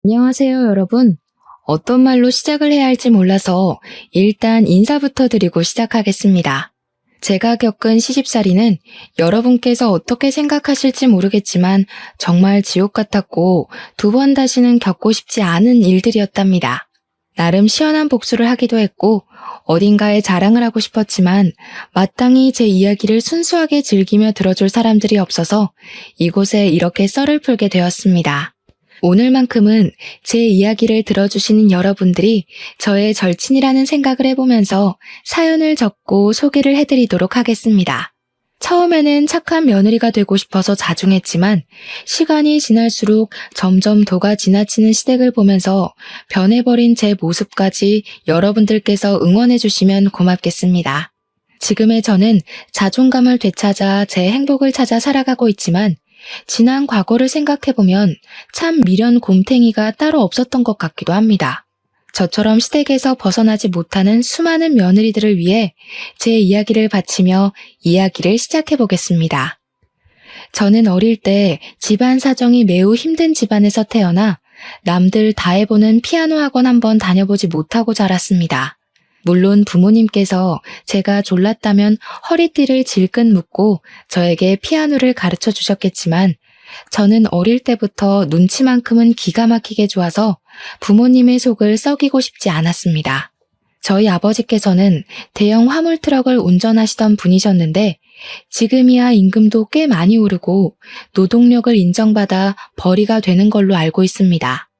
안녕하세요, 여러분. 어떤 말로 시작을 해야 할지 몰라서 일단 인사부터 드리고 시작하겠습니다. 제가 겪은 시집살이는 여러분께서 어떻게 생각하실지 모르겠지만 정말 지옥 같았고 2번 다시는 겪고 싶지 않은 일들이었답니다. 나름 시원한 복수를 하기도 했고 어딘가에 자랑을 하고 싶었지만 마땅히 제 이야기를 순수하게 즐기며 들어줄 사람들이 없어서 이곳에 이렇게 썰을 풀게 되었습니다. 오늘만큼은 제 이야기를 들어주시는 여러분들이 저의 절친이라는 생각을 해보면서 사연을 적고 소개를 해드리도록 하겠습니다. 처음에는 착한 며느리가 되고 싶어서 자중했지만 시간이 지날수록 점점 도가 지나치는 시댁을 보면서 변해버린 제 모습까지 여러분들께서 응원해주시면 고맙겠습니다. 지금의 저는 자존감을 되찾아 제 행복을 찾아 살아가고 있지만 지난 과거를 생각해보면 참 미련 곰탱이가 따로 없었던 것 같기도 합니다. 저처럼 시댁에서 벗어나지 못하는 수많은 며느리들을 위해 제 이야기를 바치며 이야기를 시작해보겠습니다. 저는 어릴 때 집안 사정이 매우 힘든 집안에서 태어나 남들 다 해보는 피아노 학원 한번 다녀보지 못하고 자랐습니다. 물론 부모님께서 제가 졸랐다면 허리띠를 질끈 묶고 저에게 피아노를 가르쳐 주셨겠지만 저는 어릴 때부터 눈치만큼은 기가 막히게 좋아서 부모님의 속을 썩이고 싶지 않았습니다. 저희 아버지께서는 대형 화물 트럭을 운전하시던 분이셨는데 지금이야 임금도 꽤 많이 오르고 노동력을 인정받아 벌이가 되는 걸로 알고 있습니다.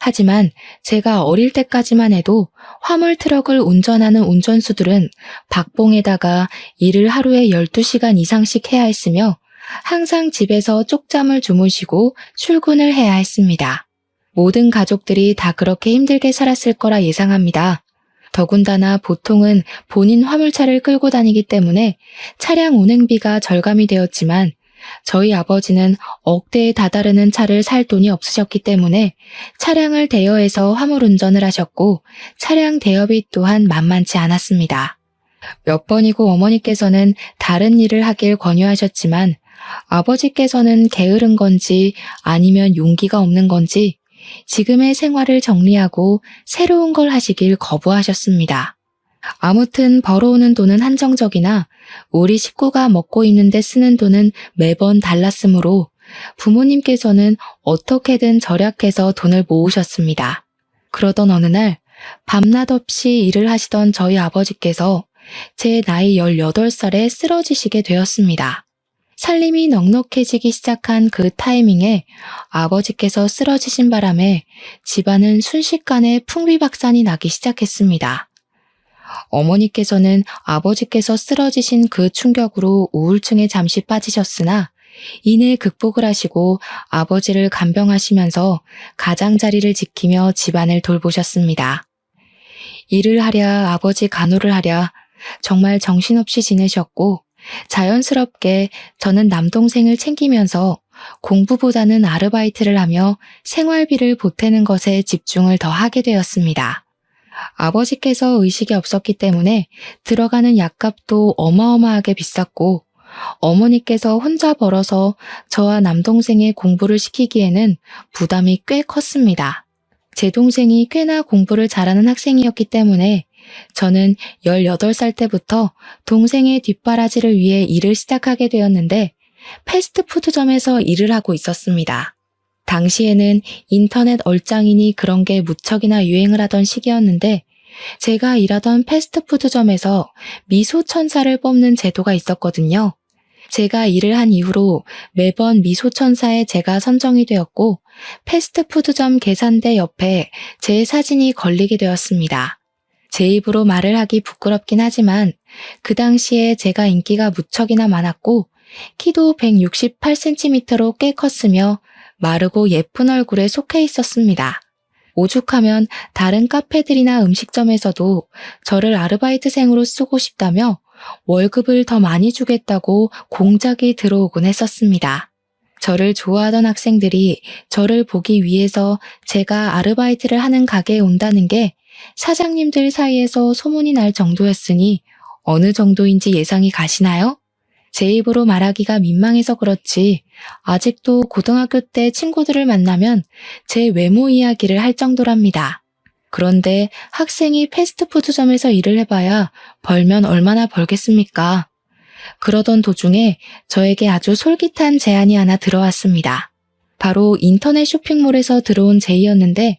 하지만 제가 어릴 때까지만 해도 화물 트럭을 운전하는 운전수들은 박봉에다가 일을 하루에 12시간 이상씩 해야 했으며 항상 집에서 쪽잠을 주무시고 출근을 해야 했습니다. 모든 가족들이 다 그렇게 힘들게 살았을 거라 예상합니다. 더군다나 보통은 본인 화물차를 끌고 다니기 때문에 차량 운행비가 절감이 되었지만 저희 아버지는 억대에 다다르는 차를 살 돈이 없으셨기 때문에 차량을 대여해서 화물 운전을 하셨고 차량 대여비 또한 만만치 않았습니다. 몇 번이고 어머니께서는 다른 일을 하길 권유하셨지만 아버지께서는 게으른 건지 아니면 용기가 없는 건지 지금의 생활을 정리하고 새로운 걸 하시길 거부하셨습니다. 아무튼 벌어오는 돈은 한정적이나 우리 식구가 먹고 있는데 쓰는 돈은 매번 달랐으므로 부모님께서는 어떻게든 절약해서 돈을 모으셨습니다. 그러던 어느 날 밤낮 없이 일을 하시던 저희 아버지께서 제 나이 18살에 쓰러지시게 되었습니다. 살림이 넉넉해지기 시작한 그 타이밍에 아버지께서 쓰러지신 바람에 집안은 순식간에 풍비박산이 나기 시작했습니다. 어머니께서는 아버지께서 쓰러지신 그 충격으로 우울증에 잠시 빠지셨으나 이내 극복을 하시고 아버지를 간병하시면서 가장자리를 지키며 집안을 돌보셨습니다. 일을 하랴 아버지 간호를 하랴 정말 정신없이 지내셨고 자연스럽게 저는 남동생을 챙기면서 공부보다는 아르바이트를 하며 생활비를 보태는 것에 집중을 더 하게 되었습니다. 아버지께서 의식이 없었기 때문에 들어가는 약값도 어마어마하게 비쌌고 어머니께서 혼자 벌어서 저와 남동생의 공부를 시키기에는 부담이 꽤 컸습니다. 제 동생이 꽤나 공부를 잘하는 학생이었기 때문에 저는 18살 때부터 동생의 뒷바라지를 위해 일을 시작하게 되었는데 패스트푸드점에서 일을 하고 있었습니다. 당시에는 인터넷 얼짱이니 그런 게 무척이나 유행을 하던 시기였는데 제가 일하던 패스트푸드점에서 미소천사를 뽑는 제도가 있었거든요. 제가 일을 한 이후로 매번 미소천사에 제가 선정이 되었고 패스트푸드점 계산대 옆에 제 사진이 걸리게 되었습니다. 제 입으로 말을 하기 부끄럽긴 하지만 그 당시에 제가 인기가 무척이나 많았고 키도 168cm로 꽤 컸으며 마르고 예쁜 얼굴에 속해 있었습니다. 오죽하면 다른 카페들이나 음식점에서도 저를 아르바이트생으로 쓰고 싶다며 월급을 더 많이 주겠다고 공작이 들어오곤 했었습니다. 저를 좋아하던 학생들이 저를 보기 위해서 제가 아르바이트를 하는 가게에 온다는 게 사장님들 사이에서 소문이 날 정도였으니 어느 정도인지 예상이 가시나요? 제 입으로 말하기가 민망해서 그렇지 아직도 고등학교 때 친구들을 만나면 제 외모 이야기를 할 정도랍니다. 그런데 학생이 패스트푸드점에서 일을 해봐야 벌면 얼마나 벌겠습니까? 그러던 도중에 저에게 아주 솔깃한 제안이 하나 들어왔습니다. 바로 인터넷 쇼핑몰에서 들어온 제의였는데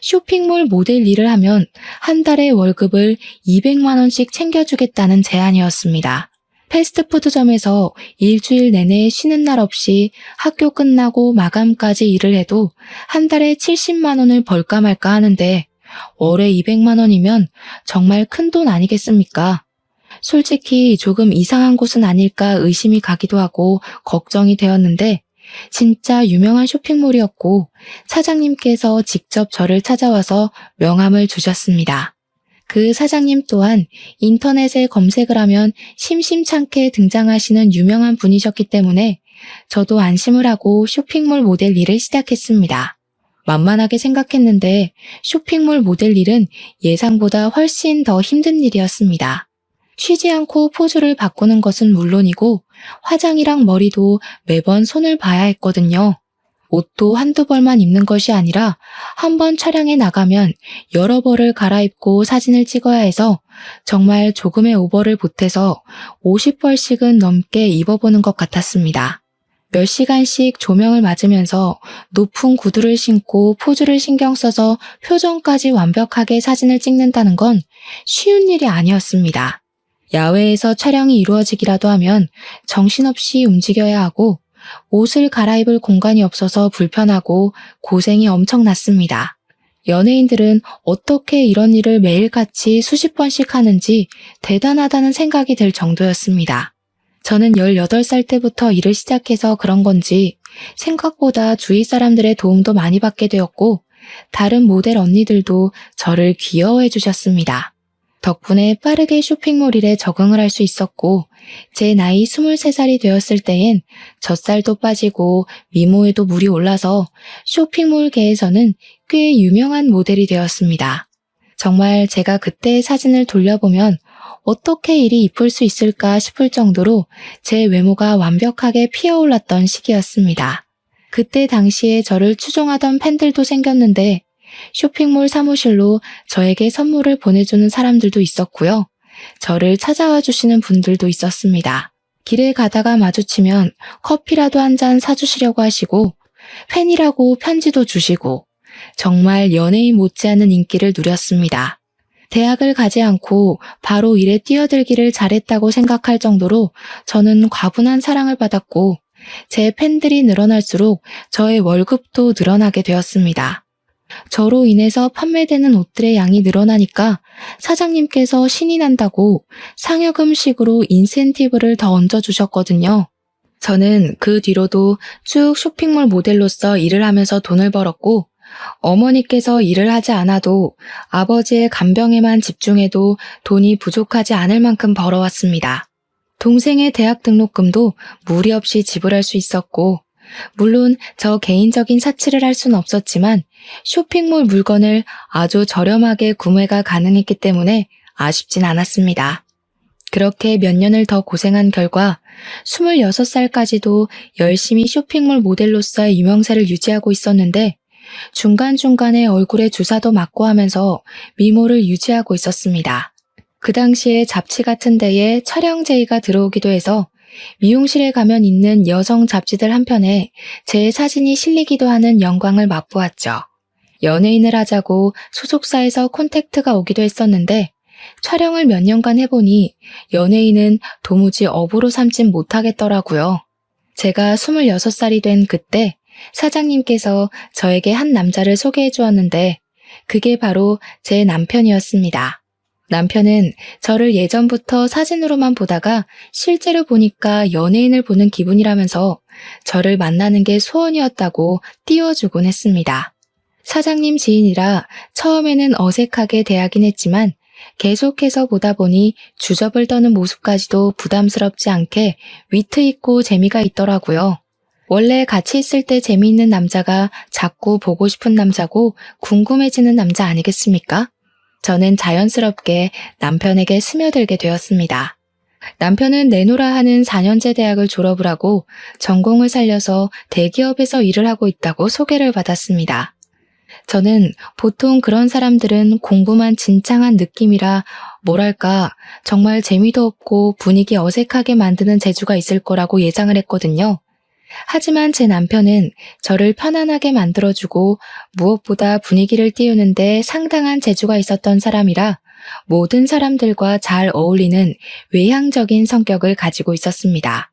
쇼핑몰 모델 일을 하면 한 달에 월급을 200만 원씩 챙겨주겠다는 제안이었습니다. 패스트푸드점에서 일주일 내내 쉬는 날 없이 학교 끝나고 마감까지 일을 해도 한 달에 70만 원을 벌까 말까 하는데 월에 200만 원이면 정말 큰 돈 아니겠습니까? 솔직히 조금 이상한 곳은 아닐까 의심이 가기도 하고 걱정이 되었는데 진짜 유명한 쇼핑몰이었고 사장님께서 직접 저를 찾아와서 명함을 주셨습니다. 그 사장님 또한 인터넷에 검색을 하면 심심찮게 등장하시는 유명한 분이셨기 때문에 저도 안심을 하고 쇼핑몰 모델 일을 시작했습니다. 만만하게 생각했는데 쇼핑몰 모델 일은 예상보다 훨씬 더 힘든 일이었습니다. 쉬지 않고 포즈를 바꾸는 것은 물론이고 화장이랑 머리도 매번 손을 봐야 했거든요. 옷도 한두 벌만 입는 것이 아니라 한 번 촬영에 나가면 여러 벌을 갈아입고 사진을 찍어야 해서 정말 조금의 오버를 보태서 50벌씩은 넘게 입어보는 것 같았습니다. 몇 시간씩 조명을 맞으면서 높은 구두를 신고 포즈를 신경 써서 표정까지 완벽하게 사진을 찍는다는 건 쉬운 일이 아니었습니다. 야외에서 촬영이 이루어지기라도 하면 정신없이 움직여야 하고 옷을 갈아입을 공간이 없어서 불편하고 고생이 엄청났습니다. 연예인들은 어떻게 이런 일을 매일같이 수십 번씩 하는지 대단하다는 생각이 들 정도였습니다. 저는 18살 때부터 일을 시작해서 그런 건지 생각보다 주위 사람들의 도움도 많이 받게 되었고 다른 모델 언니들도 저를 귀여워해 주셨습니다. 덕분에 빠르게 쇼핑몰 일에 적응을 할 수 있었고 제 나이 23살이 되었을 때엔 젖살도 빠지고 미모에도 물이 올라서 쇼핑몰계에서는 꽤 유명한 모델이 되었습니다. 정말 제가 그때의 사진을 돌려보면 어떻게 이리 이쁠 수 있을까 싶을 정도로 제 외모가 완벽하게 피어올랐던 시기였습니다. 그때 당시에 저를 추종하던 팬들도 생겼는데 쇼핑몰 사무실로 저에게 선물을 보내주는 사람들도 있었고요. 저를 찾아와 주시는 분들도 있었습니다. 길에 가다가 마주치면 커피라도 한 잔 사주시려고 하시고 팬이라고 편지도 주시고 정말 연예인 못지않은 인기를 누렸습니다. 대학을 가지 않고 바로 일에 뛰어들기를 잘했다고 생각할 정도로 저는 과분한 사랑을 받았고 제 팬들이 늘어날수록 저의 월급도 늘어나게 되었습니다. 저로 인해서 판매되는 옷들의 양이 늘어나니까 사장님께서 신이 난다고 상여금식으로 인센티브를 더 얹어주셨거든요. 저는 그 뒤로도 쭉 쇼핑몰 모델로서 일을 하면서 돈을 벌었고 어머니께서 일을 하지 않아도 아버지의 간병에만 집중해도 돈이 부족하지 않을 만큼 벌어왔습니다. 동생의 대학 등록금도 무리 없이 지불할 수 있었고 물론 저 개인적인 사치를 할 수는 없었지만 쇼핑몰 물건을 아주 저렴하게 구매가 가능했기 때문에 아쉽진 않았습니다. 그렇게 몇 년을 더 고생한 결과 26살까지도 열심히 쇼핑몰 모델로서의 유명세를 유지하고 있었는데 중간중간에 얼굴에 주사도 맞고 하면서 미모를 유지하고 있었습니다. 그 당시에 잡지 같은 데에 촬영 제의가 들어오기도 해서 미용실에 가면 있는 여성 잡지들 한편에 제 사진이 실리기도 하는 영광을 맛보았죠. 연예인을 하자고 소속사에서 콘택트가 오기도 했었는데 촬영을 몇 년간 해보니 연예인은 도무지 업으로 삼진 못하겠더라고요. 제가 26살이 된 그때 사장님께서 저에게 한 남자를 소개해 주었는데 그게 바로 제 남편이었습니다. 남편은 저를 예전부터 사진으로만 보다가 실제로 보니까 연예인을 보는 기분이라면서 저를 만나는 게 소원이었다고 띄워주곤 했습니다. 사장님 지인이라 처음에는 어색하게 대하긴 했지만 계속해서 보다 보니 주접을 떠는 모습까지도 부담스럽지 않게 위트 있고 재미가 있더라고요. 원래 같이 있을 때 재미있는 남자가 자꾸 보고 싶은 남자고 궁금해지는 남자 아니겠습니까? 저는 자연스럽게 남편에게 스며들게 되었습니다. 남편은 내노라 하는 4년제 대학을 졸업을 하고 전공을 살려서 대기업에서 일을 하고 있다고 소개를 받았습니다. 저는 보통 그런 사람들은 공부만 진창한 느낌이라 뭐랄까 정말 재미도 없고 분위기 어색하게 만드는 재주가 있을 거라고 예상을 했거든요. 하지만 제 남편은 저를 편안하게 만들어주고 무엇보다 분위기를 띄우는데 상당한 재주가 있었던 사람이라 모든 사람들과 잘 어울리는 외향적인 성격을 가지고 있었습니다.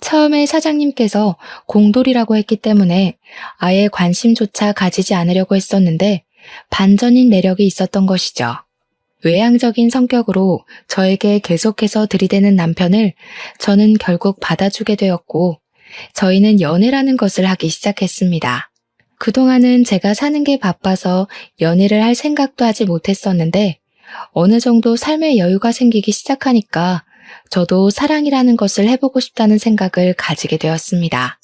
처음에 사장님께서 공돌이라고 했기 때문에 아예 관심조차 가지지 않으려고 했었는데 반전인 매력이 있었던 것이죠. 외향적인 성격으로 저에게 계속해서 들이대는 남편을 저는 결국 받아주게 되었고 저희는 연애라는 것을 하기 시작했습니다. 그동안은 제가 사는 게 바빠서 연애를 할 생각도 하지 못했었는데 어느 정도 삶의 여유가 생기기 시작하니까 저도 사랑이라는 것을 해보고 싶다는 생각을 가지게 되었습니다.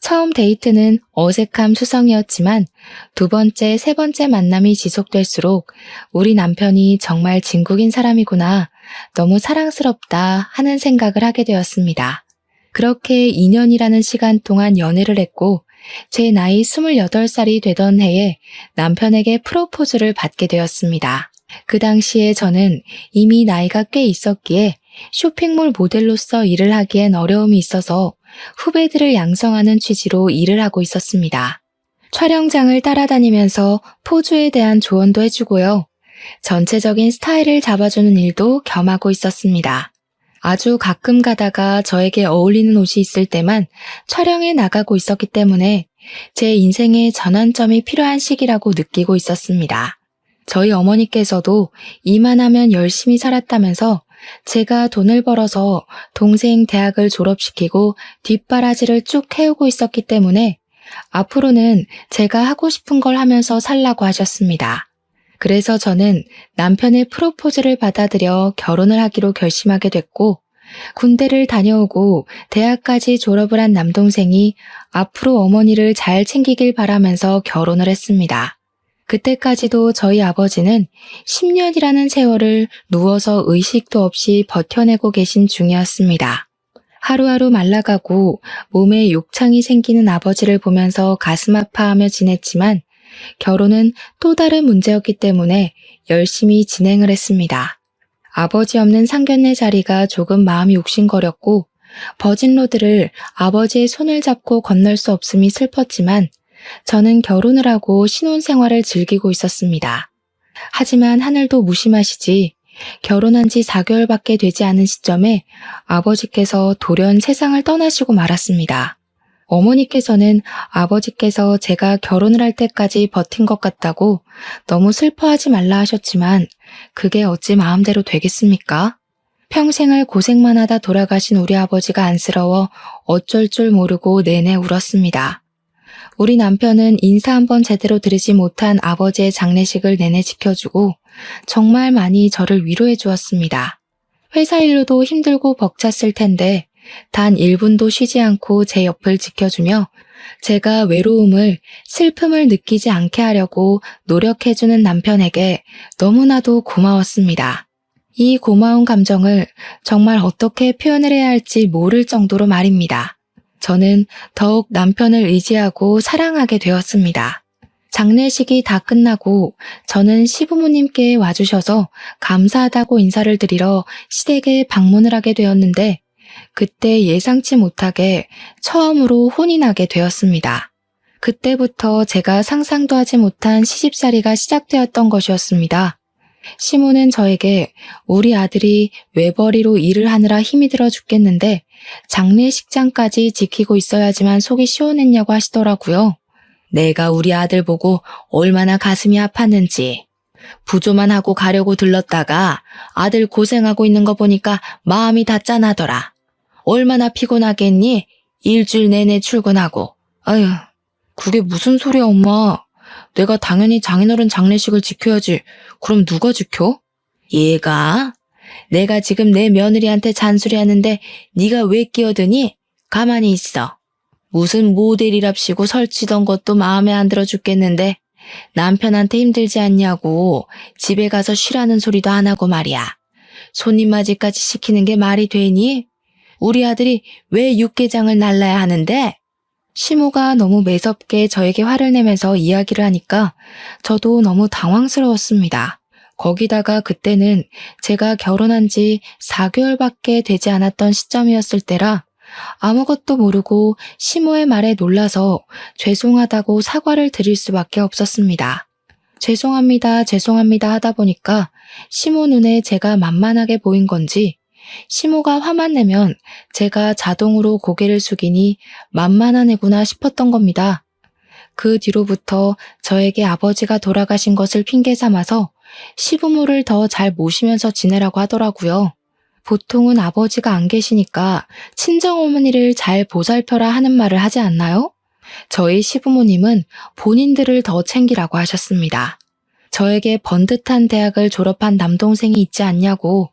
처음 데이트는 어색함 투성이었지만 두 번째, 세 번째 만남이 지속될수록 우리 남편이 정말 진국인 사람이구나, 너무 사랑스럽다 하는 생각을 하게 되었습니다. 그렇게 2년이라는 시간 동안 연애를 했고 제 나이 28살이 되던 해에 남편에게 프로포즈를 받게 되었습니다. 그 당시에 저는 이미 나이가 꽤 있었기에 쇼핑몰 모델로서 일을 하기엔 어려움이 있어서 후배들을 양성하는 취지로 일을 하고 있었습니다. 촬영장을 따라다니면서 포즈에 대한 조언도 해주고요. 전체적인 스타일을 잡아주는 일도 겸하고 있었습니다. 아주 가끔 가다가 저에게 어울리는 옷이 있을 때만 촬영에 나가고 있었기 때문에 제 인생의 전환점이 필요한 시기라고 느끼고 있었습니다. 저희 어머니께서도 이만 하면 열심히 살았다면서 제가 돈을 벌어서 동생 대학을 졸업시키고 뒷바라지를 쭉 해오고 있었기 때문에 앞으로는 제가 하고 싶은 걸 하면서 살라고 하셨습니다. 그래서 저는 남편의 프로포즈를 받아들여 결혼을 하기로 결심하게 됐고 군대를 다녀오고 대학까지 졸업을 한 남동생이 앞으로 어머니를 잘 챙기길 바라면서 결혼을 했습니다. 그때까지도 저희 아버지는 10년이라는 세월을 누워서 의식도 없이 버텨내고 계신 중이었습니다. 하루하루 말라가고 몸에 욕창이 생기는 아버지를 보면서 가슴 아파하며 지냈지만 결혼은 또 다른 문제였기 때문에 열심히 진행을 했습니다. 아버지 없는 상견례 자리가 조금 마음이 욱신거렸고 버진로드를 아버지의 손을 잡고 건널 수 없음이 슬펐지만 저는 결혼을 하고 신혼생활을 즐기고 있었습니다. 하지만 하늘도 무심하시지 결혼한 지 4개월밖에 되지 않은 시점에 아버지께서 돌연 세상을 떠나시고 말았습니다. 어머니께서는 아버지께서 제가 결혼을 할 때까지 버틴 것 같다고 너무 슬퍼하지 말라 하셨지만 그게 어찌 마음대로 되겠습니까? 평생을 고생만 하다 돌아가신 우리 아버지가 안쓰러워 어쩔 줄 모르고 내내 울었습니다. 우리 남편은 인사 한번 제대로 드리지 못한 아버지의 장례식을 내내 지켜주고 정말 많이 저를 위로해 주었습니다. 회사 일로도 힘들고 벅찼을 텐데 단 1분도 쉬지 않고 제 옆을 지켜주며 제가 외로움을, 슬픔을 느끼지 않게 하려고 노력해주는 남편에게 너무나도 고마웠습니다. 이 고마운 감정을 정말 어떻게 표현을 해야 할지 모를 정도로 말입니다. 저는 더욱 남편을 의지하고 사랑하게 되었습니다. 장례식이 다 끝나고 저는 시부모님께 와주셔서 감사하다고 인사를 드리러 시댁에 방문을 하게 되었는데 그때 예상치 못하게 처음으로 혼이 나게 되었습니다. 그때부터 제가 상상도 하지 못한 시집살이가 시작되었던 것이었습니다. 시모는 저에게 우리 아들이 외벌이로 일을 하느라 힘이 들어 죽겠는데 장례식장까지 지키고 있어야지만 속이 시원했냐고 하시더라고요. 내가 우리 아들 보고 얼마나 가슴이 아팠는지. 부조만 하고 가려고 들렀다가 아들 고생하고 있는 거 보니까 마음이 다 짠하더라. 얼마나 피곤하겠니? 일주일 내내 출근하고. 아휴, 그게 무슨 소리야 엄마. 내가 당연히 장인어른 장례식을 지켜야지. 그럼 누가 지켜? 얘가? 내가 지금 내 며느리한테 잔소리하는데 네가 왜 끼어드니? 가만히 있어. 무슨 모델이랍시고 설치던 것도 마음에 안 들어 죽겠는데 남편한테 힘들지 않냐고 집에 가서 쉬라는 소리도 안 하고 말이야. 손님 맞이까지 시키는 게 말이 되니? 우리 아들이 왜 육개장을 날라야 하는데? 시모가 너무 매섭게 저에게 화를 내면서 이야기를 하니까 저도 너무 당황스러웠습니다. 거기다가 그때는 제가 결혼한 지 4개월밖에 되지 않았던 시점이었을 때라 아무것도 모르고 시모의 말에 놀라서 죄송하다고 사과를 드릴 수밖에 없었습니다. 죄송합니다 하다 보니까 시모 눈에 제가 만만하게 보인 건지 시모가 화만 내면 제가 자동으로 고개를 숙이니 만만한 애구나 싶었던 겁니다. 그 뒤로부터 저에게 아버지가 돌아가신 것을 핑계 삼아서 시부모를 더 잘 모시면서 지내라고 하더라고요. 보통은 아버지가 안 계시니까 친정어머니를 잘 보살펴라 하는 말을 하지 않나요? 저희 시부모님은 본인들을 더 챙기라고 하셨습니다. 저에게 번듯한 대학을 졸업한 남동생이 있지 않냐고,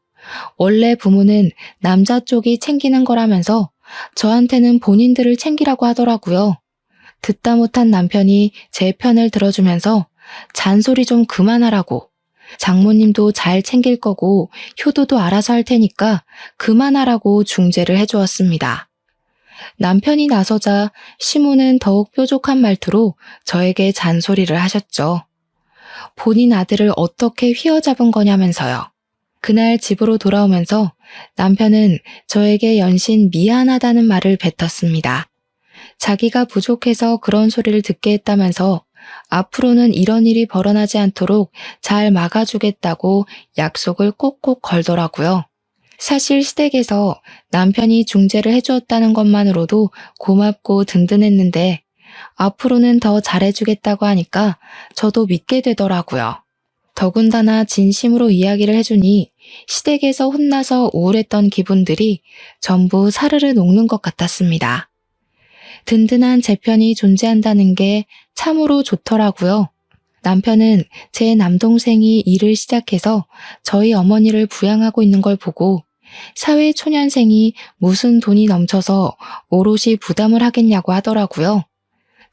원래 부모는 남자 쪽이 챙기는 거라면서 저한테는 본인들을 챙기라고 하더라고요. 듣다 못한 남편이 제 편을 들어주면서 잔소리 좀 그만하라고, 장모님도 잘 챙길 거고 효도도 알아서 할 테니까 그만하라고 중재를 해주었습니다. 남편이 나서자 시모는 더욱 뾰족한 말투로 저에게 잔소리를 하셨죠. 본인 아들을 어떻게 휘어잡은 거냐면서요. 그날 집으로 돌아오면서 남편은 저에게 연신 미안하다는 말을 뱉었습니다. 자기가 부족해서 그런 소리를 듣게 했다면서 앞으로는 이런 일이 벌어나지 않도록 잘 막아주겠다고 약속을 꼭꼭 걸더라고요. 사실 시댁에서 남편이 중재를 해주었다는 것만으로도 고맙고 든든했는데 앞으로는 더 잘해주겠다고 하니까 저도 믿게 되더라고요. 더군다나 진심으로 이야기를 해주니 시댁에서 혼나서 우울했던 기분들이 전부 사르르 녹는 것 같았습니다. 든든한 제 편이 존재한다는 게 참으로 좋더라고요. 남편은 제 남동생이 일을 시작해서 저희 어머니를 부양하고 있는 걸 보고 사회초년생이 무슨 돈이 넘쳐서 오롯이 부담을 하겠냐고 하더라고요.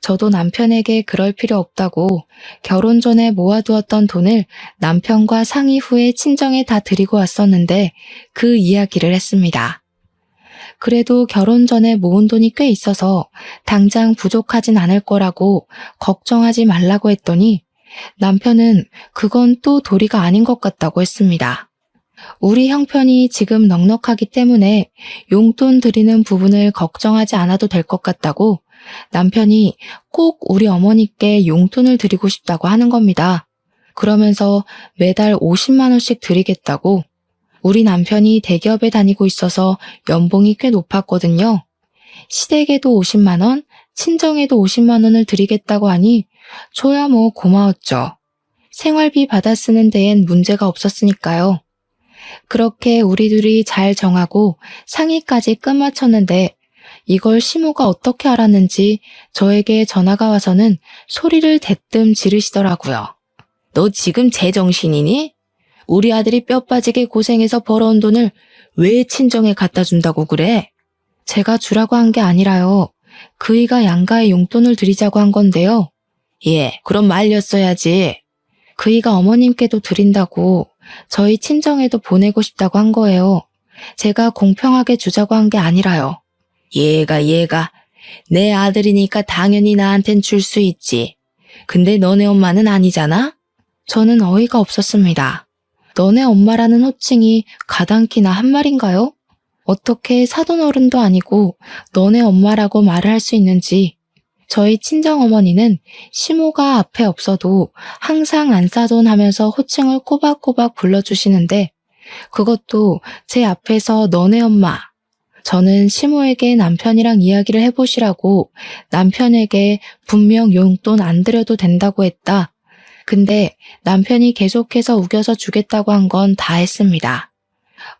저도 남편에게 그럴 필요 없다고 결혼 전에 모아두었던 돈을 남편과 상의 후에 친정에 다 드리고 왔었는데 그 이야기를 했습니다. 그래도 결혼 전에 모은 돈이 꽤 있어서 당장 부족하진 않을 거라고 걱정하지 말라고 했더니 남편은 그건 또 도리가 아닌 것 같다고 했습니다. 우리 형편이 지금 넉넉하기 때문에 용돈 드리는 부분을 걱정하지 않아도 될 것 같다고 남편이 꼭 우리 어머니께 용돈을 드리고 싶다고 하는 겁니다. 그러면서 매달 50만 원씩 드리겠다고. 우리 남편이 대기업에 다니고 있어서 연봉이 꽤 높았거든요. 시댁에도 50만 원, 친정에도 50만 원을 드리겠다고 하니 저야 뭐 고마웠죠. 생활비 받아 쓰는 데엔 문제가 없었으니까요. 그렇게 우리 둘이 잘 정하고 상의까지 끝마쳤는데 이걸 시모가 어떻게 알았는지 저에게 전화가 와서는 소리를 대뜸 지르시더라고요. 너 지금 제정신이니? 우리 아들이 뼈 빠지게 고생해서 벌어온 돈을 왜 친정에 갖다 준다고 그래? 제가 주라고 한 게 아니라요. 그이가 양가에 용돈을 드리자고 한 건데요. 예, 그럼 말렸어야지. 그이가 어머님께도 드린다고 저희 친정에도 보내고 싶다고 한 거예요. 제가 공평하게 주자고 한 게 아니라요. 얘가 내 아들이니까 당연히 나한텐 줄 수 있지. 근데 너네 엄마는 아니잖아? 저는 어이가 없었습니다. 너네 엄마라는 호칭이 가당키나 한 말인가요? 어떻게 사돈어른도 아니고 너네 엄마라고 말을 할 수 있는지. 저희 친정어머니는 시모가 앞에 없어도 항상 안사돈 하면서 호칭을 꼬박꼬박 불러주시는데 그것도 제 앞에서 너네 엄마. 저는 시모에게 남편이랑 이야기를 해보시라고 남편에게 분명 용돈 안 드려도 된다고 했다. 근데 남편이 계속해서 우겨서 주겠다고 한 건 다 했습니다.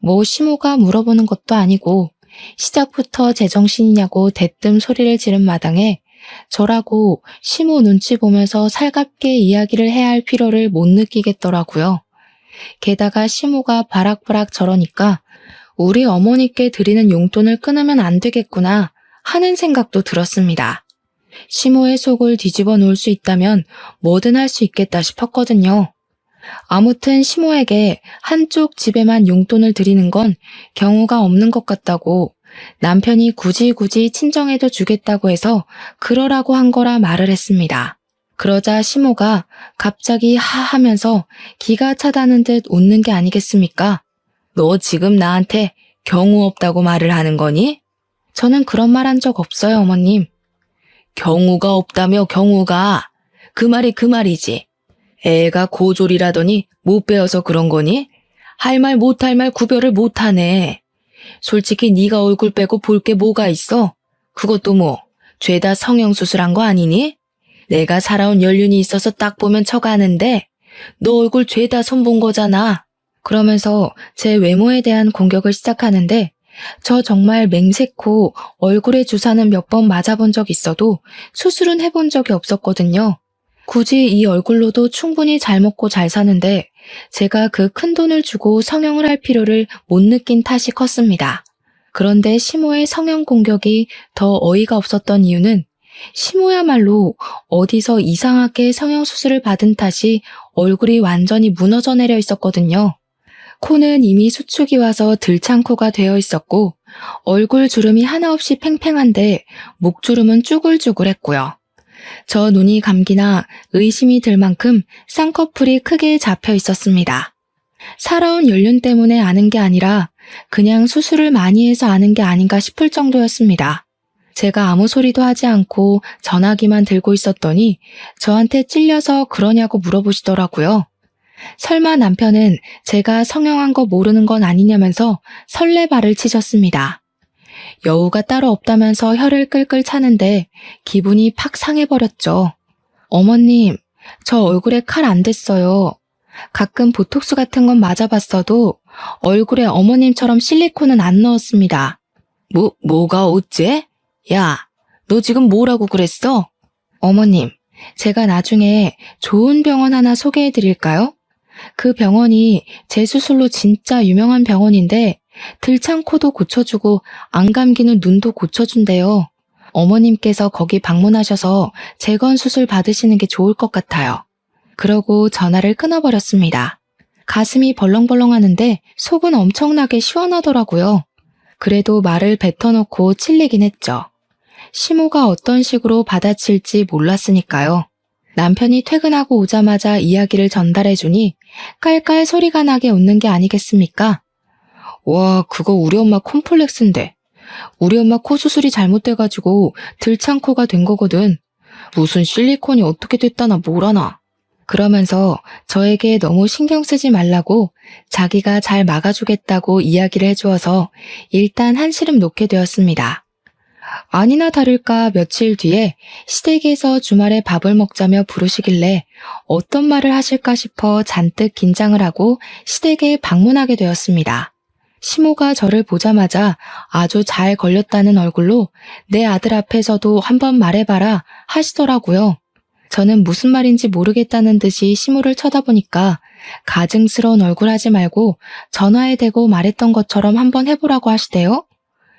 뭐 시모가 물어보는 것도 아니고 시작부터 제정신이냐고 대뜸 소리를 지른 마당에 저라고 시모 눈치 보면서 살갑게 이야기를 해야 할 필요를 못 느끼겠더라고요. 게다가 시모가 바락바락 저러니까 우리 어머니께 드리는 용돈을 끊으면 안 되겠구나 하는 생각도 들었습니다. 시모의 속을 뒤집어 놓을 수 있다면 뭐든 할 수 있겠다 싶었거든요. 아무튼 시모에게 한쪽 집에만 용돈을 드리는 건 경우가 없는 것 같다고 남편이 굳이 친정에도 주겠다고 해서 그러라고 한 거라 말을 했습니다. 그러자 시모가 갑자기 하면서 기가 차다는 듯 웃는 게 아니겠습니까? 너 지금 나한테 경우 없다고 말을 하는 거니? 저는 그런 말 한 적 없어요, 어머님. 경우가 없다며 경우가. 그 말이 그 말이지. 애가 고졸이라더니 못 배워서 그런 거니? 할 말 못할 말 구별을 못하네. 솔직히 네가 얼굴 빼고 볼 게 뭐가 있어? 그것도 뭐 죄다 성형수술한 거 아니니? 내가 살아온 연륜이 있어서 딱 보면 척아는데 너 얼굴 죄다 손본 거잖아. 그러면서 제 외모에 대한 공격을 시작하는데 저 정말 맹세코 얼굴에 주사는 몇 번 맞아본 적 있어도 수술은 해본 적이 없었거든요. 굳이 이 얼굴로도 충분히 잘 먹고 잘 사는데 제가 그 큰 돈을 주고 성형을 할 필요를 못 느낀 탓이 컸습니다. 그런데 시모의 성형 공격이 더 어이가 없었던 이유는 시모야말로 어디서 이상하게 성형수술을 받은 탓이 얼굴이 완전히 무너져 내려 있었거든요. 코는 이미 수축이 와서 들창코가 되어 있었고 얼굴 주름이 하나 없이 팽팽한데 목주름은 쭈글쭈글했고요. 저 눈이 감기나 의심이 들 만큼 쌍꺼풀이 크게 잡혀 있었습니다. 살아온 연륜 때문에 아는 게 아니라 그냥 수술을 많이 해서 아는 게 아닌가 싶을 정도였습니다. 제가 아무 소리도 하지 않고 전화기만 들고 있었더니 저한테 찔려서 그러냐고 물어보시더라고요. 설마 남편은 제가 성형한 거 모르는 건 아니냐면서 설레발을 치셨습니다. 여우가 따로 없다면서 혀를 끌끌 차는데 기분이 팍 상해버렸죠. 어머님, 저 얼굴에 칼 안 댔어요. 가끔 보톡스 같은 건 맞아봤어도 얼굴에 어머님처럼 실리콘은 안 넣었습니다. 뭐가 어째? 야, 너 지금 뭐라고 그랬어? 어머님, 제가 나중에 좋은 병원 하나 소개해드릴까요? 그 병원이 제 수술로 진짜 유명한 병원인데 들창코도 고쳐주고 안 감기는 눈도 고쳐준대요. 어머님께서 거기 방문하셔서 재건 수술 받으시는 게 좋을 것 같아요. 그러고 전화를 끊어버렸습니다. 가슴이 벌렁벌렁하는데 속은 엄청나게 시원하더라고요. 그래도 말을 뱉어놓고 찔리긴 했죠. 시모가 어떤 식으로 받아칠지 몰랐으니까요. 남편이 퇴근하고 오자마자 이야기를 전달해주니 깔깔 소리가 나게 웃는 게 아니겠습니까? 와, 그거 우리 엄마 콤플렉스인데. 우리 엄마 코 수술이 잘못돼가지고 들창코가 된 거거든. 무슨 실리콘이 어떻게 됐다나 뭐라나. 그러면서 저에게 너무 신경 쓰지 말라고 자기가 잘 막아주겠다고 이야기를 해주어서 일단 한시름 놓게 되었습니다. 아니나 다를까 며칠 뒤에 시댁에서 주말에 밥을 먹자며 부르시길래 어떤 말을 하실까 싶어 잔뜩 긴장을 하고 시댁에 방문하게 되었습니다. 시모가 저를 보자마자 아주 잘 걸렸다는 얼굴로 내 아들 앞에서도 한번 말해봐라 하시더라고요. 저는 무슨 말인지 모르겠다는 듯이 시모를 쳐다보니까 가증스러운 얼굴 하지 말고 전화에 대고 말했던 것처럼 한번 해보라고 하시대요.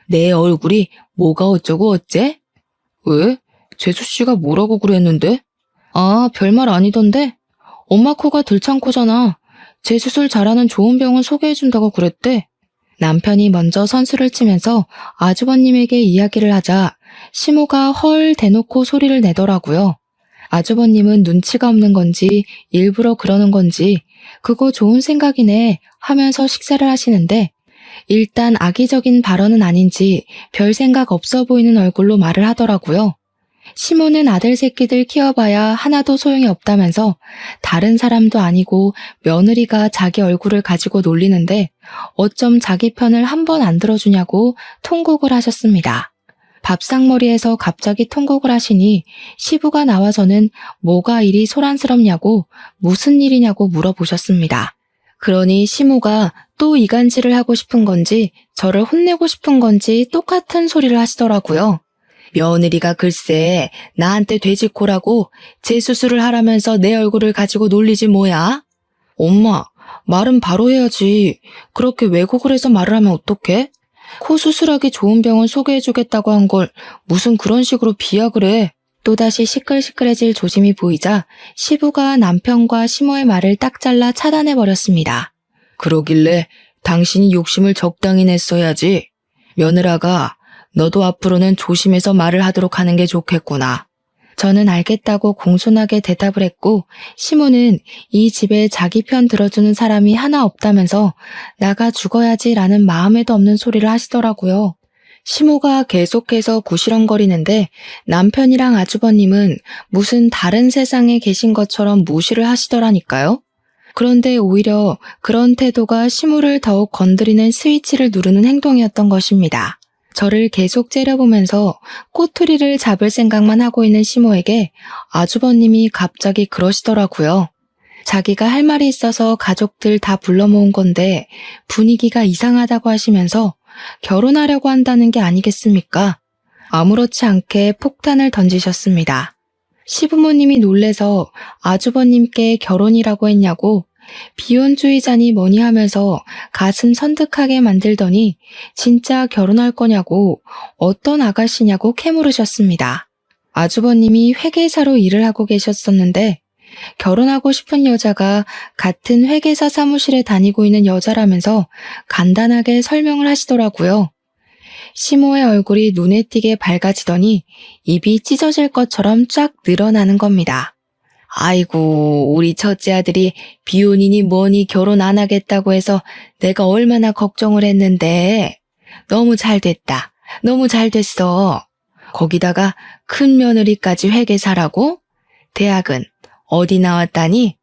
내 얼굴이 뭐가 어쩌고 어째? 왜? 재수씨가 뭐라고 그랬는데? 아, 별말 아니던데? 엄마 코가 들창코잖아. 재수술 잘하는 좋은 병원 소개해준다고 그랬대. 남편이 먼저 선수를 치면서 아주버님에게 이야기를 하자 시모가 헐 대놓고 소리를 내더라고요. 아주버님은 눈치가 없는 건지 일부러 그러는 건지 그거 좋은 생각이네 하면서 식사를 하시는데 일단 악의적인 발언은 아닌지 별 생각 없어 보이는 얼굴로 말을 하더라고요. 시모는 아들 새끼들 키워봐야 하나도 소용이 없다면서 다른 사람도 아니고 며느리가 자기 얼굴을 가지고 놀리는데 어쩜 자기 편을 한 번 안 들어주냐고 통곡을 하셨습니다. 밥상머리에서 갑자기 통곡을 하시니 시부가 나와서는 뭐가 이리 소란스럽냐고 무슨 일이냐고 물어보셨습니다. 그러니 시모가 또 이간질을 하고 싶은 건지 저를 혼내고 싶은 건지 똑같은 소리를 하시더라고요. 며느리가 글쎄 나한테 돼지코라고 재수술을 하라면서 내 얼굴을 가지고 놀리지 뭐야? 엄마, 말은 바로 해야지. 그렇게 왜곡을 해서 말을 하면 어떡해? 코 수술하기 좋은 병원 소개해주겠다고 한 걸 무슨 그런 식으로 비약을 해. 또다시 시끌시끌해질 조짐이 보이자 시부가 남편과 시모의 말을 딱 잘라 차단해버렸습니다. 그러길래 당신이 욕심을 적당히 냈어야지. 며느라가 너도 앞으로는 조심해서 말을 하도록 하는 게 좋겠구나. 저는 알겠다고 공손하게 대답을 했고 시모는 이 집에 자기 편 들어주는 사람이 하나 없다면서 나가 죽어야지라는 마음에도 없는 소리를 하시더라고요. 시모가 계속해서 구시렁거리는데 남편이랑 아주버님은 무슨 다른 세상에 계신 것처럼 무시를 하시더라니까요. 그런데 오히려 그런 태도가 시모를 더욱 건드리는 스위치를 누르는 행동이었던 것입니다. 저를 계속 째려보면서 꼬투리를 잡을 생각만 하고 있는 시모에게 아주버님이 갑자기 그러시더라고요. 자기가 할 말이 있어서 가족들 다 불러 모은 건데 분위기가 이상하다고 하시면서 결혼하려고 한다는 게 아니겠습니까? 아무렇지 않게 폭탄을 던지셨습니다. 시부모님이 놀래서 아주버님께 결혼이라고 했냐고 비혼주의자니 뭐니 하면서 가슴 선득하게 만들더니 진짜 결혼할 거냐고 어떤 아가씨냐고 캐물으셨습니다. 아주버님이 회계사로 일을 하고 계셨었는데 결혼하고 싶은 여자가 같은 회계사 사무실에 다니고 있는 여자라면서 간단하게 설명을 하시더라고요. 시모의 얼굴이 눈에 띄게 밝아지더니 입이 찢어질 것처럼 쫙 늘어나는 겁니다. 아이고, 우리 첫째 아들이 비혼이니 뭐니 결혼 안 하겠다고 해서 내가 얼마나 걱정을 했는데 너무 잘 됐다. 너무 잘 됐어. 거기다가 큰 며느리까지 회계사라고? 대학은 어디 나왔다니?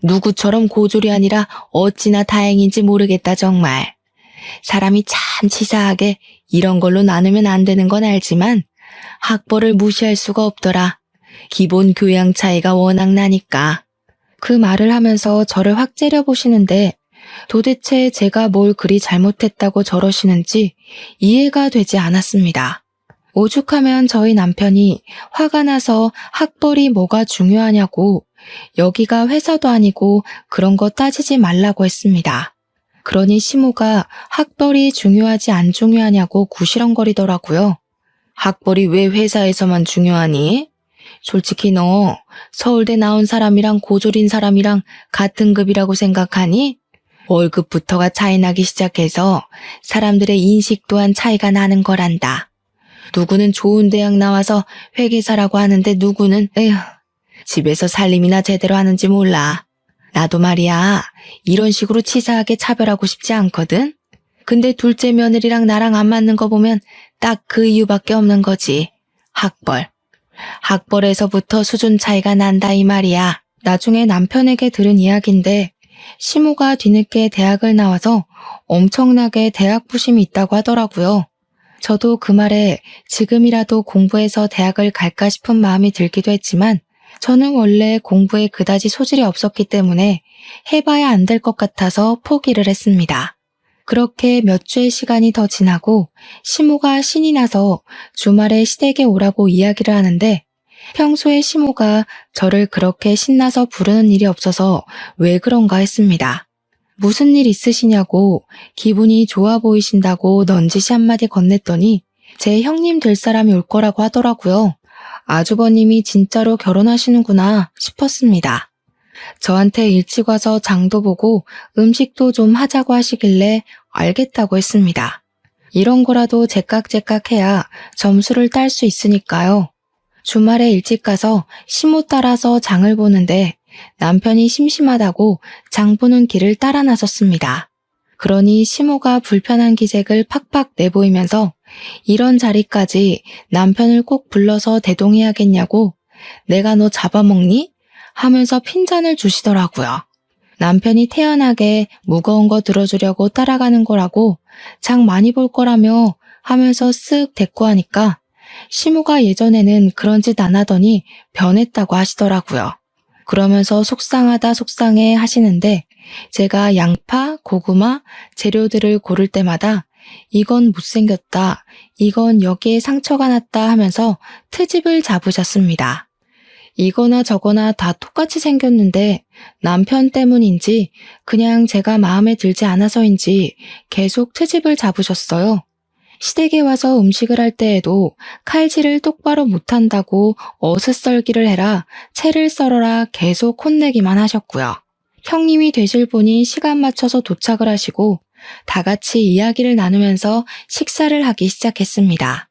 누구처럼 고졸이 아니라 어찌나 다행인지 모르겠다 정말. 사람이 참 치사하게 이런 걸로 나누면 안 되는 건 알지만 학벌을 무시할 수가 없더라. 기본 교양 차이가 워낙 나니까. 그 말을 하면서 저를 확 째려보시는데 도대체 제가 뭘 그리 잘못했다고 저러시는지 이해가 되지 않았습니다. 오죽하면 저희 남편이 화가 나서 학벌이 뭐가 중요하냐고 여기가 회사도 아니고 그런 거 따지지 말라고 했습니다. 그러니 시모가 학벌이 중요하지 안 중요하냐고 구시렁거리더라고요. 학벌이 왜 회사에서만 중요하니? 솔직히 너 서울대 나온 사람이랑 고졸인 사람이랑 같은 급이라고 생각하니? 월급부터가 차이 나기 시작해서 사람들의 인식 또한 차이가 나는 거란다. 누구는 좋은 대학 나와서 회계사라고 하는데 누구는 에휴 집에서 살림이나 제대로 하는지 몰라. 나도 말이야 이런 식으로 치사하게 차별하고 싶지 않거든. 근데 둘째 며느리랑 나랑 안 맞는 거 보면 딱 그 이유밖에 없는 거지. 학벌. 학벌에서부터 수준 차이가 난다 이 말이야. 나중에 남편에게 들은 이야기인데 시모가 뒤늦게 대학을 나와서 엄청나게 대학 부심이 있다고 하더라고요. 저도 그 말에 지금이라도 공부해서 대학을 갈까 싶은 마음이 들기도 했지만 저는 원래 공부에 그다지 소질이 없었기 때문에 해봐야 안 될 것 같아서 포기를 했습니다. 그렇게 몇 주의 시간이 더 지나고 시모가 신이 나서 주말에 시댁에 오라고 이야기를 하는데 평소에 시모가 저를 그렇게 신나서 부르는 일이 없어서 왜 그런가 했습니다. 무슨 일 있으시냐고 기분이 좋아 보이신다고 넌지시 한마디 건넸더니 제 형님 될 사람이 올 거라고 하더라고요. 아주버님이 진짜로 결혼하시는구나 싶었습니다. 저한테 일찍 와서 장도 보고 음식도 좀 하자고 하시길래 알겠다고 했습니다. 이런 거라도 제깍제깍 해야 점수를 딸 수 있으니까요. 주말에 일찍 가서 시모 따라서 장을 보는데 남편이 심심하다고 장 보는 길을 따라 나섰습니다. 그러니 시모가 불편한 기색을 팍팍 내보이면서 이런 자리까지 남편을 꼭 불러서 대동해야겠냐고 내가 너 잡아먹니? 하면서 핀잔을 주시더라고요. 남편이 태연하게 무거운 거 들어주려고 따라가는 거라고 장 많이 볼 거라며 하면서 쓱 대꾸하니까 시모가 예전에는 그런 짓 안 하더니 변했다고 하시더라고요. 그러면서 속상하다 속상해 하시는데 제가 양파, 고구마, 재료들을 고를 때마다 이건 못생겼다, 이건 여기에 상처가 났다 하면서 트집을 잡으셨습니다. 이거나 저거나 다 똑같이 생겼는데 남편 때문인지 그냥 제가 마음에 들지 않아서인지 계속 트집을 잡으셨어요. 시댁에 와서 음식을 할 때에도 칼질을 똑바로 못한다고 어슷썰기를 해라, 채를 썰어라 계속 혼내기만 하셨고요. 형님이 되실 분이 시간 맞춰서 도착을 하시고 다 같이 이야기를 나누면서 식사를 하기 시작했습니다.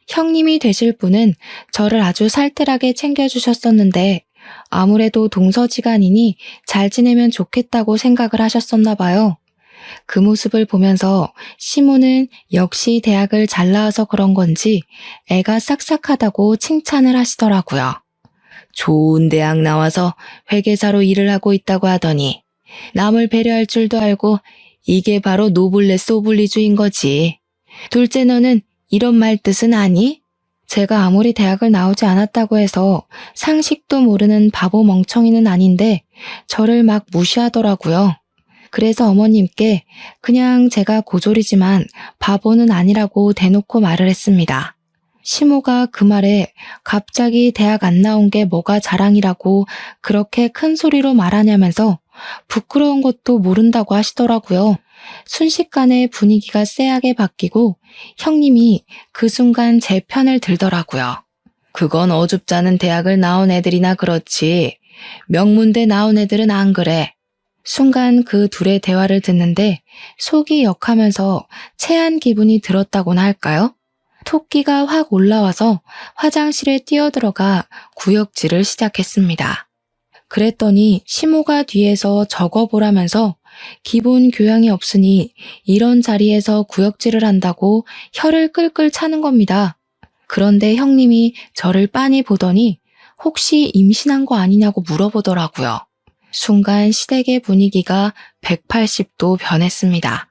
형님이 되실 분은 저를 아주 살뜰하게 챙겨주셨었는데 아무래도 동서지간이니 잘 지내면 좋겠다고 생각을 하셨었나 봐요. 그 모습을 보면서 시모는 역시 대학을 잘 나와서 그런 건지 애가 싹싹하다고 칭찬을 하시더라고요. 좋은 대학 나와서 회계사로 일을 하고 있다고 하더니 남을 배려할 줄도 알고 이게 바로 노블레스 오블리주인 거지. 둘째 너는 이런 말 뜻은 아니? 제가 아무리 대학을 나오지 않았다고 해서 상식도 모르는 바보 멍청이는 아닌데 저를 막 무시하더라고요. 그래서 어머님께 그냥 제가 고졸이지만 바보는 아니라고 대놓고 말을 했습니다. 시모가 그 말에 갑자기 대학 안 나온 게 뭐가 자랑이라고 그렇게 큰 소리로 말하냐면서 부끄러운 것도 모른다고 하시더라고요. 순식간에 분위기가 쎄하게 바뀌고 형님이 그 순간 제 편을 들더라고요. 그건 어줍잖은 대학을 나온 애들이나 그렇지. 명문대 나온 애들은 안 그래. 순간 그 둘의 대화를 듣는데 속이 역하면서 체한 기분이 들었다고나 할까요? 토끼가 확 올라와서 화장실에 뛰어들어가 구역질을 시작했습니다. 그랬더니 시모가 뒤에서 적어보라면서 기본 교양이 없으니 이런 자리에서 구역질을 한다고 혀를 끌끌 차는 겁니다. 그런데 형님이 저를 빤히 보더니 혹시 임신한 거 아니냐고 물어보더라고요. 순간 시댁의 분위기가 180도 변했습니다.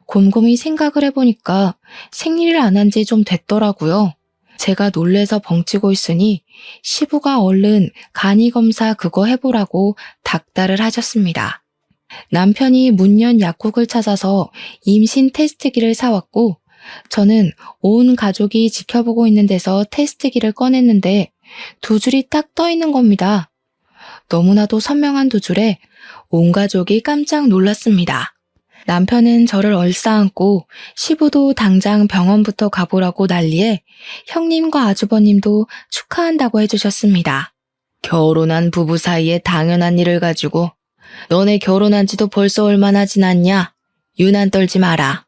곰곰이 생각을 해보니까 생리를 안 한 지 좀 됐더라고요. 제가 놀래서 벙찌고 있으니 시부가 얼른 간이검사 그거 해보라고 닥달을 하셨습니다. 남편이 문연 약국을 찾아서 임신 테스트기를 사왔고 저는 온 가족이 지켜보고 있는 데서 테스트기를 꺼냈는데 두 줄이 딱 떠 있는 겁니다. 너무나도 선명한 두 줄에 온 가족이 깜짝 놀랐습니다. 남편은 저를 얼싸안고 시부도 당장 병원부터 가보라고 난리에 형님과 아주버님도 축하한다고 해주셨습니다. 결혼한 부부 사이에 당연한 일을 가지고 너네 결혼한 지도 벌써 얼마나 지났냐? 유난 떨지 마라.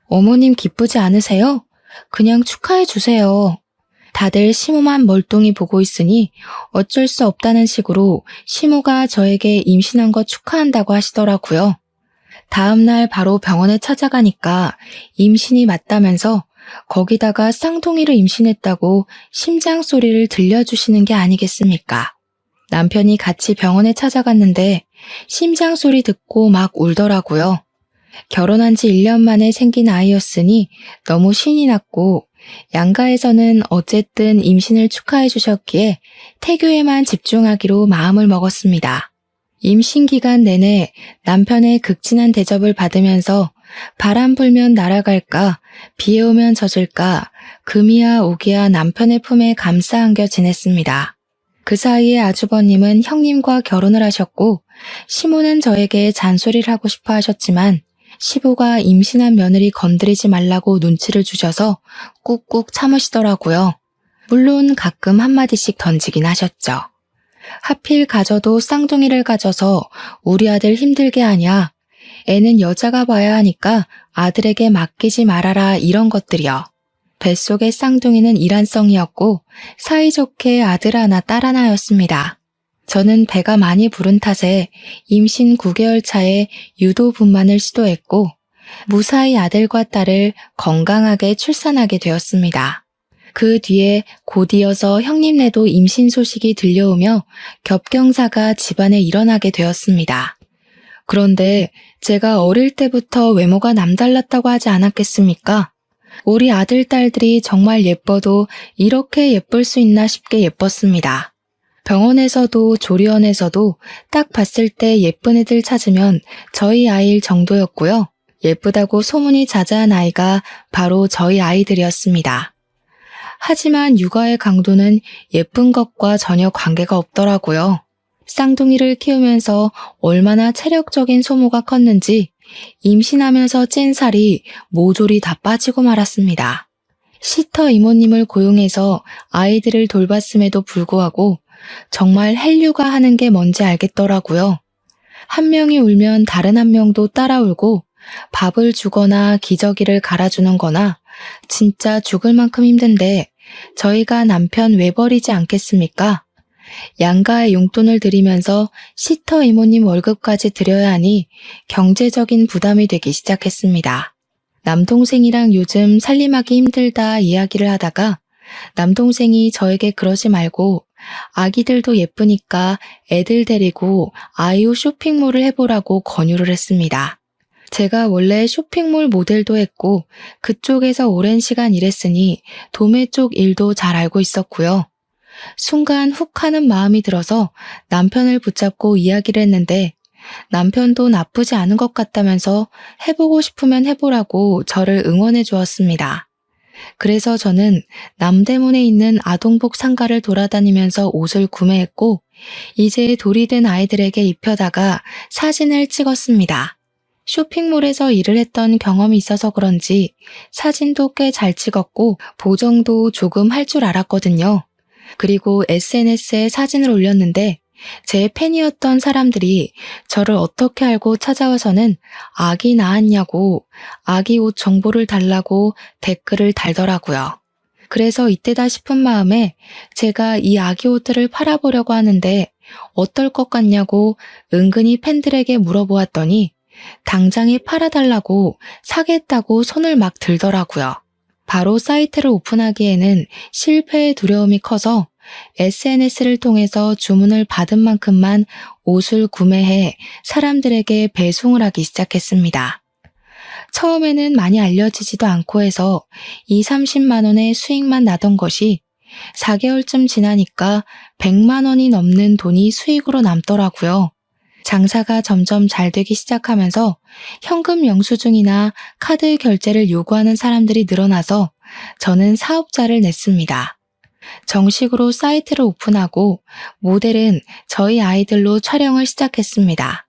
어머님 기쁘지 않으세요? 그냥 축하해 주세요. 다들 시모만 멀뚱히 보고 있으니 어쩔 수 없다는 식으로 시모가 저에게 임신한 거 축하한다고 하시더라고요. 다음날 바로 병원에 찾아가니까 임신이 맞다면서 거기다가 쌍둥이를 임신했다고 심장 소리를 들려주시는 게 아니겠습니까? 남편이 같이 병원에 찾아갔는데 심장 소리 듣고 막 울더라고요. 결혼한 지 1년 만에 생긴 아이였으니 너무 신이 났고 양가에서는 어쨌든 임신을 축하해 주셨기에 태교에만 집중하기로 마음을 먹었습니다. 임신 기간 내내 남편의 극진한 대접을 받으면서 바람 불면 날아갈까, 비 오면 젖을까, 금이야 오기야 남편의 품에 감싸 안겨 지냈습니다. 그 사이에 아주버님은 형님과 결혼을 하셨고 시모는 저에게 잔소리를 하고 싶어 하셨지만 시부가 임신한 며느리 건드리지 말라고 눈치를 주셔서 꾹꾹 참으시더라고요. 물론 가끔 한마디씩 던지긴 하셨죠. 하필 가져도 쌍둥이를 가져서 우리 아들 힘들게 하냐. 애는 여자가 봐야 하니까 아들에게 맡기지 말아라 이런 것들이요. 뱃속의 쌍둥이는 일란성이었고 사이좋게 아들 하나 딸 하나였습니다. 저는 배가 많이 부른 탓에 임신 9개월 차에 유도분만을 시도했고 무사히 아들과 딸을 건강하게 출산하게 되었습니다. 그 뒤에 곧이어서 형님네도 임신 소식이 들려오며 겹경사가 집안에 일어나게 되었습니다. 그런데 제가 어릴 때부터 외모가 남달랐다고 하지 않았겠습니까? 우리 아들, 딸들이 정말 예뻐도 이렇게 예쁠 수 있나 싶게 예뻤습니다. 병원에서도 조리원에서도 딱 봤을 때 예쁜 애들 찾으면 저희 아이일 정도였고요. 예쁘다고 소문이 자자한 아이가 바로 저희 아이들이었습니다. 하지만 육아의 강도는 예쁜 것과 전혀 관계가 없더라고요. 쌍둥이를 키우면서 얼마나 체력적인 소모가 컸는지 임신하면서 찐 살이 모조리 다 빠지고 말았습니다. 시터 이모님을 고용해서 아이들을 돌봤음에도 불구하고 정말 헬류가 하는 게 뭔지 알겠더라고요. 한 명이 울면 다른 한 명도 따라 울고 밥을 주거나 기저귀를 갈아주는 거나 진짜 죽을 만큼 힘든데 저희가 남편 왜 버리지 않겠습니까? 양가의 용돈을 드리면서 시터 이모님 월급까지 드려야 하니 경제적인 부담이 되기 시작했습니다. 남동생이랑 요즘 살림하기 힘들다 이야기를 하다가 남동생이 저에게 그러지 말고 아기들도 예쁘니까 애들 데리고 아이오 쇼핑몰을 해보라고 권유를 했습니다. 제가 원래 쇼핑몰 모델도 했고 그쪽에서 오랜 시간 일했으니 도매 쪽 일도 잘 알고 있었고요. 순간 훅 하는 마음이 들어서 남편을 붙잡고 이야기를 했는데 남편도 나쁘지 않은 것 같다면서 해보고 싶으면 해보라고 저를 응원해 주었습니다. 그래서 저는 남대문에 있는 아동복 상가를 돌아다니면서 옷을 구매했고 이제 돌이 된 아이들에게 입혀다가 사진을 찍었습니다. 쇼핑몰에서 일을 했던 경험이 있어서 그런지 사진도 꽤 잘 찍었고 보정도 조금 할 줄 알았거든요. 그리고 SNS에 사진을 올렸는데 제 팬이었던 사람들이 저를 어떻게 알고 찾아와서는 아기 낳았냐고 아기 옷 정보를 달라고 댓글을 달더라고요. 그래서 이때다 싶은 마음에 제가 이 아기 옷들을 팔아보려고 하는데 어떨 것 같냐고 은근히 팬들에게 물어보았더니 당장에 팔아달라고 사겠다고 손을 막 들더라고요. 바로 사이트를 오픈하기에는 실패의 두려움이 커서 SNS를 통해서 주문을 받은 만큼만 옷을 구매해 사람들에게 배송을 하기 시작했습니다. 처음에는 많이 알려지지도 않고 해서 20-30만 원의 수익만 나던 것이 4개월쯤 지나니까 100만 원이 넘는 돈이 수익으로 남더라고요. 장사가 점점 잘 되기 시작하면서 현금 영수증이나 카드 결제를 요구하는 사람들이 늘어나서 저는 사업자를 냈습니다. 정식으로 사이트를 오픈하고 모델은 저희 아이들로 촬영을 시작했습니다.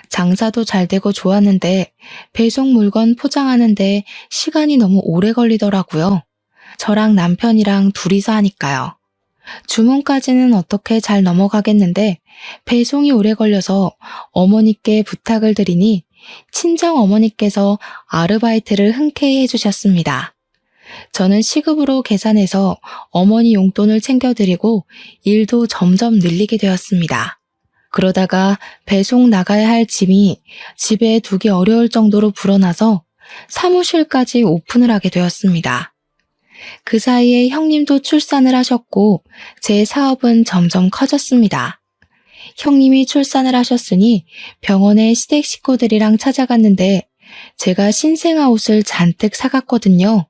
장사도 잘 되고 좋았는데 배송 물건 포장하는데 시간이 너무 오래 걸리더라고요. 저랑 남편이랑 둘이서 하니까요. 주문까지는 어떻게 잘 넘어가겠는데 배송이 오래 걸려서 어머니께 부탁을 드리니 친정 어머니께서 아르바이트를 흔쾌히 해주셨습니다. 저는 시급으로 계산해서 어머니 용돈을 챙겨드리고 일도 점점 늘리게 되었습니다. 그러다가 배송 나가야 할 짐이 집에 두기 어려울 정도로 불어나서 사무실까지 오픈을 하게 되었습니다. 그 사이에 형님도 출산을 하셨고 제 사업은 점점 커졌습니다. 형님이 출산을 하셨으니 병원에 시댁 식구들이랑 찾아갔는데 제가 신생아 옷을 잔뜩 사갔거든요.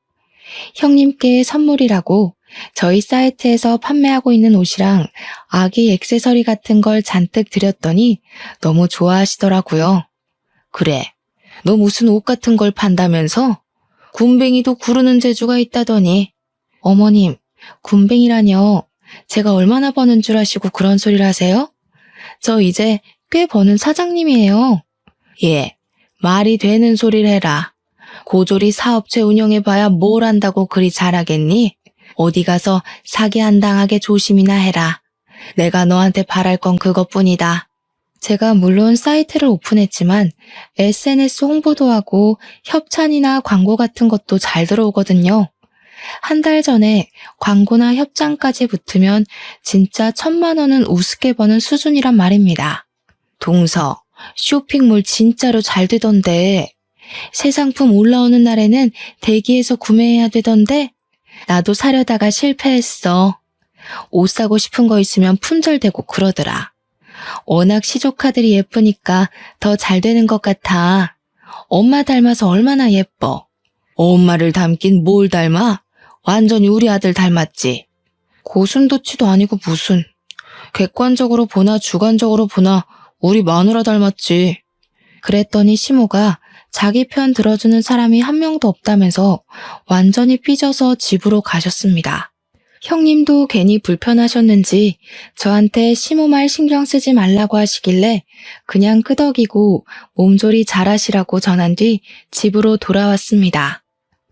형님께 선물이라고 저희 사이트에서 판매하고 있는 옷이랑 아기 액세서리 같은 걸 잔뜩 드렸더니 너무 좋아하시더라고요. 그래, 너 무슨 옷 같은 걸 판다면서? 굼벵이도 구르는 재주가 있다더니. 어머님, 굼벵이라뇨. 제가 얼마나 버는 줄 아시고 그런 소리를 하세요? 저 이제 꽤 버는 사장님이에요. 예, 말이 되는 소리를 해라. 고졸이 사업체 운영해봐야 뭘 안다고 그리 잘하겠니? 어디 가서 사기 안 당하게 조심이나 해라. 내가 너한테 바랄 건 그것뿐이다. 제가 물론 사이트를 오픈했지만 SNS 홍보도 하고 협찬이나 광고 같은 것도 잘 들어오거든요. 한 달 전에 광고나 협찬까지 붙으면 진짜 1,000만 원은 우습게 버는 수준이란 말입니다. 동서, 쇼핑몰 진짜로 잘 되던데. 새 상품 올라오는 날에는 대기해서 구매해야 되던데 나도 사려다가 실패했어. 옷 사고 싶은 거 있으면 품절되고 그러더라. 워낙 시조카들이 예쁘니까 더 잘 되는 것 같아. 엄마 닮아서 얼마나 예뻐. 엄마를 닮긴 뭘 닮아? 완전히 우리 아들 닮았지. 고슴도치도 아니고 무슨. 객관적으로 보나 주관적으로 보나 우리 마누라 닮았지. 그랬더니 시모가 자기 편 들어주는 사람이 한 명도 없다면서 완전히 삐져서 집으로 가셨습니다. 형님도 괜히 불편하셨는지 저한테 시모 말 신경 쓰지 말라고 하시길래 그냥 끄덕이고 몸조리 잘하시라고 전한 뒤 집으로 돌아왔습니다.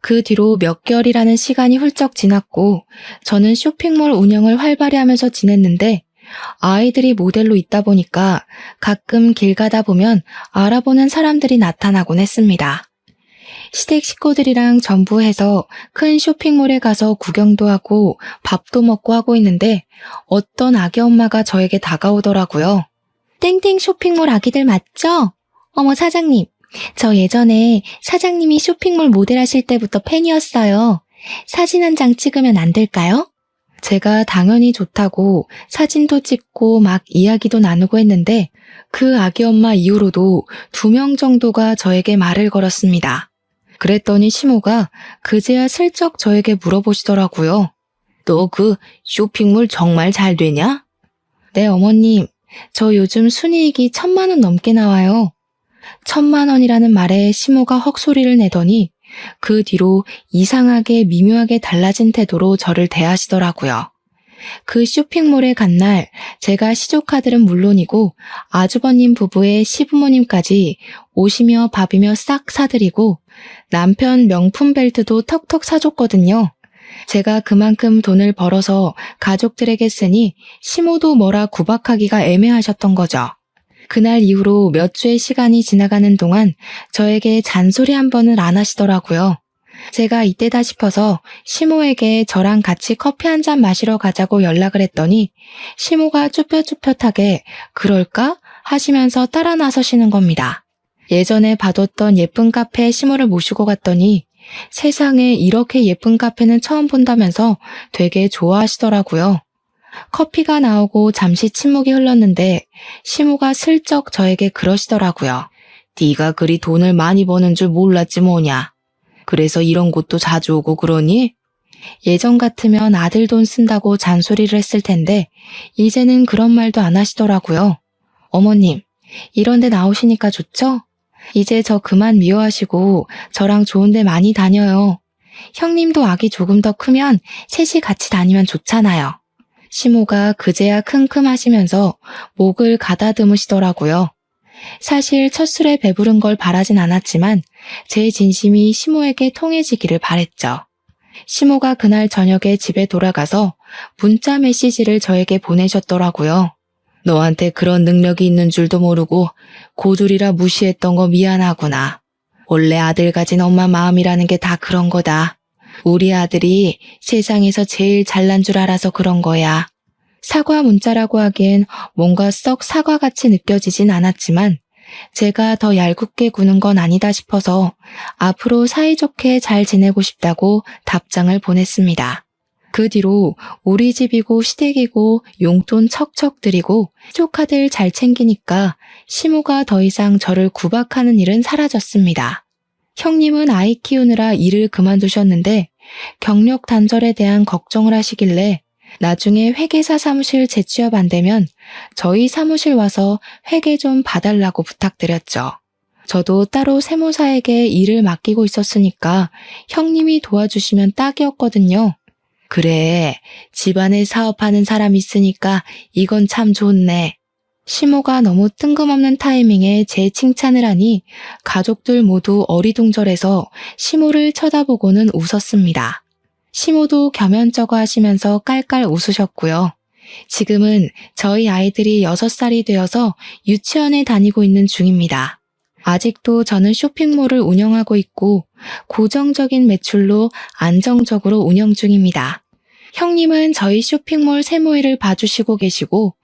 그 뒤로 몇 개월이라는 시간이 훌쩍 지났고 저는 쇼핑몰 운영을 활발히 하면서 지냈는데 아이들이 모델로 있다 보니까 가끔 길 가다 보면 알아보는 사람들이 나타나곤 했습니다. 시댁 식구들이랑 전부 해서 큰 쇼핑몰에 가서 구경도 하고 밥도 먹고 하고 있는데 어떤 아기 엄마가 저에게 다가오더라고요. 땡땡 쇼핑몰 아기들 맞죠? 어머 사장님, 저 예전에 사장님이 쇼핑몰 모델 하실 때부터 팬이었어요. 사진 한 장 찍으면 안 될까요? 제가 당연히 좋다고 사진도 찍고 막 이야기도 나누고 했는데 그 아기 엄마 이후로도 2명 정도가 저에게 말을 걸었습니다. 그랬더니 시모가 그제야 슬쩍 저에게 물어보시더라고요. 너 그 쇼핑몰 정말 잘 되냐? 네 어머님, 저 요즘 순이익이 1,000만 원 넘게 나와요. 1,000만 원이라는 말에 시모가 헉소리를 내더니 그 뒤로 이상하게 미묘하게 달라진 태도로 저를 대하시더라고요. 그 쇼핑몰에 간 날 제가 시조카들은 물론이고 아주버님 부부의 시부모님까지 옷이며 밥이며 싹 사드리고 남편 명품 벨트도 턱턱 사줬거든요. 제가 그만큼 돈을 벌어서 가족들에게 쓰니 시모도 뭐라 구박하기가 애매하셨던 거죠. 그날 이후로 몇 주의 시간이 지나가는 동안 저에게 잔소리 한 번을 안 하시더라고요. 제가 이때다 싶어서 시모에게 저랑 같이 커피 한 잔 마시러 가자고 연락을 했더니 시모가 쭈뼛쭈뼛하게 그럴까? 하시면서 따라 나서시는 겁니다. 예전에 봐뒀던 예쁜 카페에 시모를 모시고 갔더니 세상에 이렇게 예쁜 카페는 처음 본다면서 되게 좋아하시더라고요. 커피가 나오고 잠시 침묵이 흘렀는데 시모가 슬쩍 저에게 그러시더라고요. 네가 그리 돈을 많이 버는 줄 몰랐지 뭐냐. 그래서 이런 곳도 자주 오고 그러니? 예전 같으면 아들 돈 쓴다고 잔소리를 했을 텐데 이제는 그런 말도 안 하시더라고요. 어머님, 이런 데 나오시니까 좋죠? 이제 저 그만 미워하시고 저랑 좋은 데 많이 다녀요. 형님도 아기 조금 더 크면 셋이 같이 다니면 좋잖아요. 시모가 그제야 킁킁하시면서 목을 가다듬으시더라고요. 사실 첫 술에 배부른 걸 바라진 않았지만 제 진심이 시모에게 통해지기를 바랬죠. 시모가 그날 저녁에 집에 돌아가서 문자 메시지를 저에게 보내셨더라고요. 너한테 그런 능력이 있는 줄도 모르고 고졸이라 무시했던 거 미안하구나. 원래 아들 가진 엄마 마음이라는 게 다 그런 거다. 우리 아들이 세상에서 제일 잘난 줄 알아서 그런 거야. 사과 문자라고 하기엔 뭔가 썩 사과같이 느껴지진 않았지만 제가 더 얄궂게 구는 건 아니다 싶어서 앞으로 사이좋게 잘 지내고 싶다고 답장을 보냈습니다. 그 뒤로 우리 집이고 시댁이고 용돈 척척 드리고 조카들 잘 챙기니까 시모가 더 이상 저를 구박하는 일은 사라졌습니다. 형님은 아이 키우느라 일을 그만두셨는데 경력 단절에 대한 걱정을 하시길래 나중에 회계사 사무실 재취업 안 되면 저희 사무실 와서 회계 좀 봐달라고 부탁드렸죠. 저도 따로 세무사에게 일을 맡기고 있었으니까 형님이 도와주시면 딱이었거든요. 그래, 집안에 사업하는 사람 있으니까 이건 참 좋네. 시모가 너무 뜬금없는 타이밍에 제 칭찬을 하니 가족들 모두 어리둥절해서 시모를 쳐다보고는 웃었습니다. 시모도 겸연쩍어 하시면서 깔깔 웃으셨고요. 지금은 저희 아이들이 6살이 되어서 유치원에 다니고 있는 중입니다. 아직도 저는 쇼핑몰을 운영하고 있고 고정적인 매출로 안정적으로 운영 중입니다. 형님은 저희 쇼핑몰 세무일을 봐주시고 계시고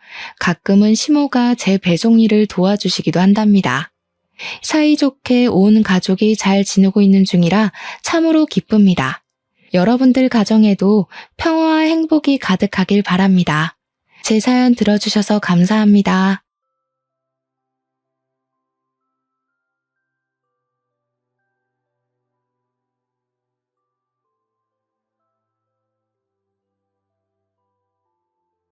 가끔은 시모가 제 배송 일을 도와주시기도 한답니다. 사이좋게 온 가족이 잘 지내고 있는 중이라 참으로 기쁩니다. 여러분들 가정에도 평화와 행복이 가득하길 바랍니다. 제 사연 들어주셔서 감사합니다.